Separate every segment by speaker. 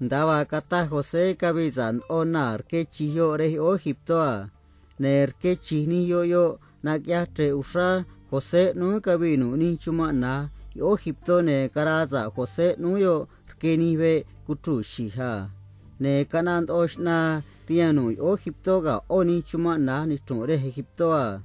Speaker 1: Daba kata José kabizan onar que chiyo re o Egiptoa. Ner que chini yo nakya tre usha José nu kabinu ni chuma na o Egipto ne karaza José nu yo keni ve kutu shiha. Ne kanan oshna rianu o Egipto ga oni chuma na ni re Egiptoa.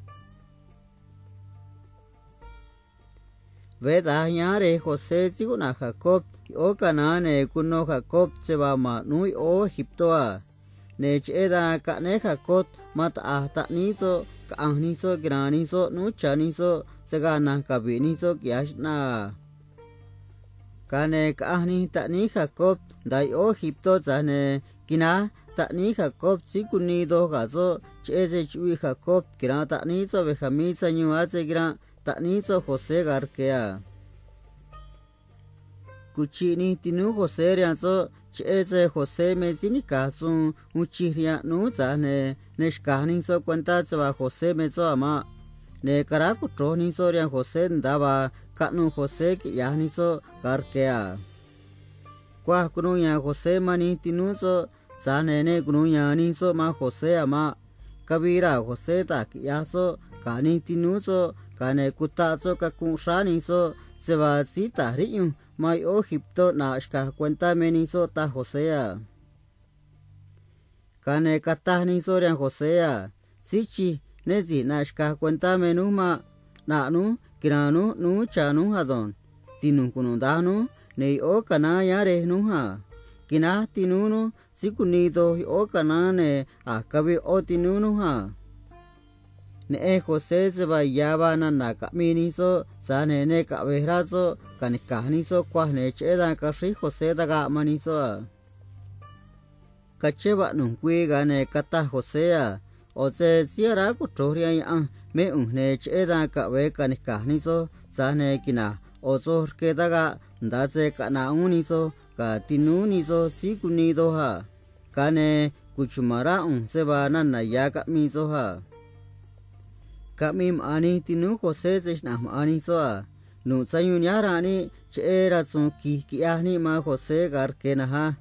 Speaker 1: Veda nyare José siguna Jacob o kanane kuno Jacob sebama nui o Egiptoa. Ne cheda kane Jacob mata ahta niso kaahniso graniso nuchaniso segana kabiniso kiashna. Kane kaahni tani Jacob dai o Egipto zane kina tani Jacob sikunido gazo cheze chui Jacob kira taniso bejamisa nyuase kira taniso José garkea. Kuchini tinu José rianso cheze José mezini kasun uchiria nu zane neshkani so cuenta seba José mezo ama ne karaku troni so rian José ndaba kanu José ki yahni so garkea. Kwa kunuya José mani tinu so zane ne kunuya ni so ma José ama kabira José tak yaso kani tinu so kane kutazo kakunshani so seba sita riyu mai o Egipto na ashka cuenta meniso ta Josea. Kane katahni so rian Josea. Sichi nezi na ashka cuenta menuma na nu kiranu nu chanu hadon. Tinu kunundanu nei o kana yare nuha. Kina tinunu sikunido o kana ne akabi o tinunu ha. Ne José seba yaba na nakamini so sane ne kabehra so kanikahni so kwahne cheda kashi José daga mani so. Kacheba nunkwi gane kata José oze siara kutoria ya me unne cheda kabe kanikahni so sane kina ozo ke daga ndaze kana uni so ka tinuni so sikunido ha. Kane kuchumara seba na nayaka mi so ha. Kami ani tinu José sesna ani soa nu sayunyarani chera sunki kiahni ma José garkena ha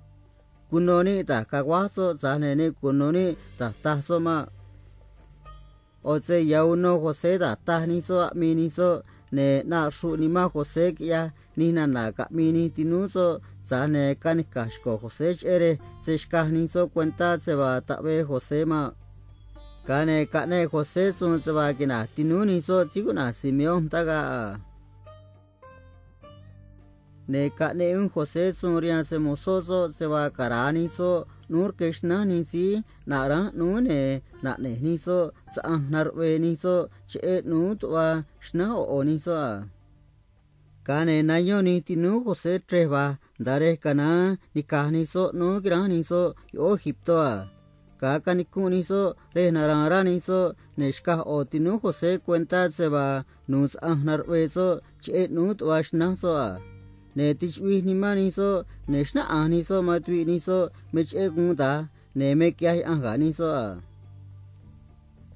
Speaker 1: kunoni ta kagwaso zanene kunoni ta taso ma oze yauno José da tahni so mini so ne na shuni ma José kia ni na mini tinu so zane kanikashko José chere seshkahni so cuenta seba tabe José ma. Kane José sun seba kina tinuni so siguna Simeón taga. Ne kane José sun rian se mososo seba karani so nur keshnani si nara nune na ni so sa narwe ni so che nu twa shna o ni so. Kane nayoni tinu José treba dare kana nikahni so no grani so o Egiptoa. Kakanikuni so re nararani so neshka o tinu José cuenta seba nus narwe so che nut washna so ne tichwi ni mani so neshna ani so matwi ni so meche gunda ne me kya angani so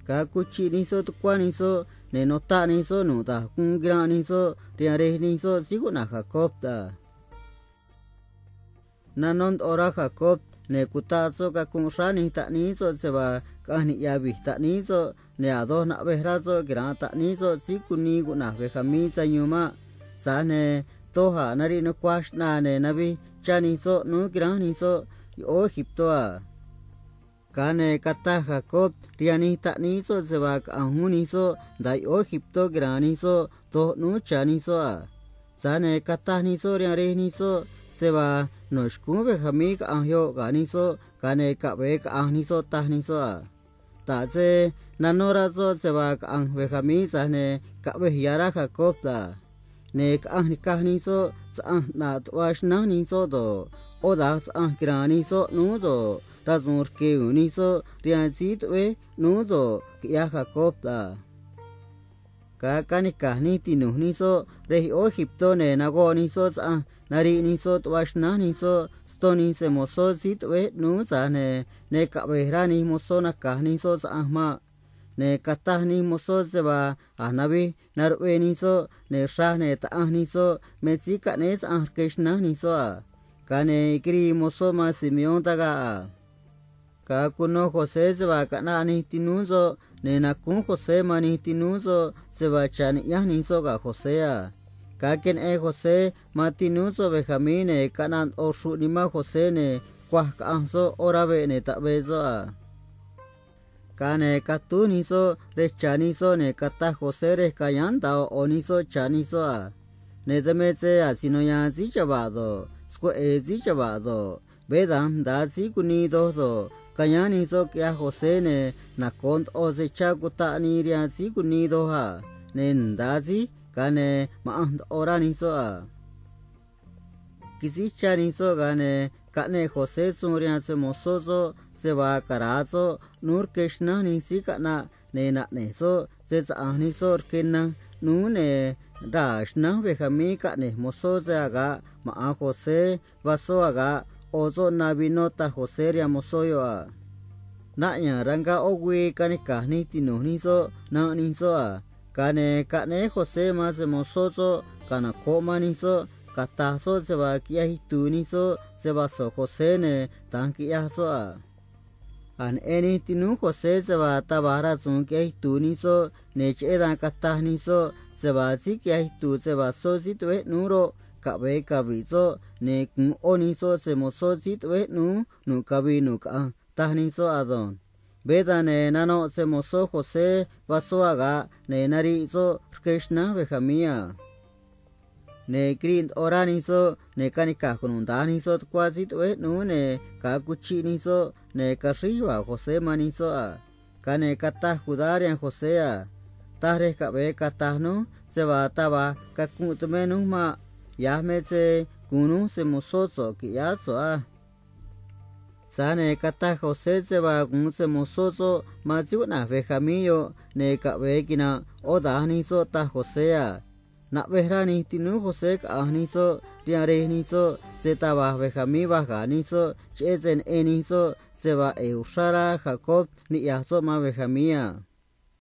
Speaker 1: kakuchi ni so tukwani so ne nota ni so nuta kungrani so riare ni so siguna Jacob ta nanond ora Jacob ne kutazo kakunshani tani so seba kahni yabi tani so ne ado na behrazo gira tani so sikuni guna behami sayuma sane toha nari no kwashna ne nabi chani so no girani so o Egiptoa. Kane kata Jacob riani tani so seba kahuni so dai o Egipto girani so to no chani so sane kata ni so riare ni so seba noshku behami ahyo gani so kane kabe ahni so tahni so ta se nanora so seba behami sane kabe yara Jacob ta ne ahni kahni so sa na twashna ni so do oda sa kirani so nu do razur ke uni so riansit we nu do ya Jacob ta kani kahni tinu ni so re o Egipto ne nago ni so sa nari ni so twashna ni so stoni se moso sit we nu sane ne kabehra ni moso na kahni so sa ma ne katahni moso seba anabi narwe ni so ne shah ne taahni so mesika ne sa keshna ni so cả này kiri một số mà Simeon ta cả cả kuno Jose se va cả na ni tinu zo nên là cũng Jose mà ni tinu zo se va chani ya ni so cả Jose à cả ken Jose mà tinu zo Benjamin này cả na ở su ni mà Jose này qua cả ang so ora về này ta về zo à cả này cả tu ni so re chani so này cả ta Jose re cả yan tao oni so chani so à này ta me se à sinoya gì cho bà rồi square gì cho bà rồi bây giờ đã gì cũng ni đó rồi kaya ni so kya Jose ne na kont o se cha kuta ni ria si kuni do ha nen da si ka ne ma an ora ni so a kisi cha ni so ga ne ka ne Jose suria se moso so se va kara so nur krishna ni si ka na ne na ne so se sa ni so kenna nu ne rashna ve khami ka ne moso se ga ma a Jose va so ga ozo nabinota Jose ria mosoyo a na nya ranga ogwe kanika ni tinu ni so na ni so a kane Jose ma se mosozo kana koma ni so kata so se va kia hitu ni so se va so Jose ne tan kia so a an eni tinu Jose se va tabara sun kia hitu ni so ne che dan kata ni so se va si kia hitu se va so si tue nuro cả bé cả vị số nè cũng oni số se một số ít với nu cả vị nu cả ta ni số à rồi bây giờ nè nano se một số Jose và số aga nè nari số Krishna về khamia nè green ora ni số nè kanika kun ta ni số qua ít với nè cả kuchi ni số nè cả ri và Jose mà ni số à cả nè kata kudarian Jose à ta re cả bé kata nu se va ta va cả cũng tụi men nu mà ya me se kunu se mosozo ki ya so a sane kata Jose se va kun se mosozo ma ju na ve khamio ne ka ve kina o da ni so ta Jose a na ve ra ni tinu Jose ka ni so ria re ni so se ta va ve khami va ga ni so che zen e ni so se va e usara Jacob ni ya so ma ve khamia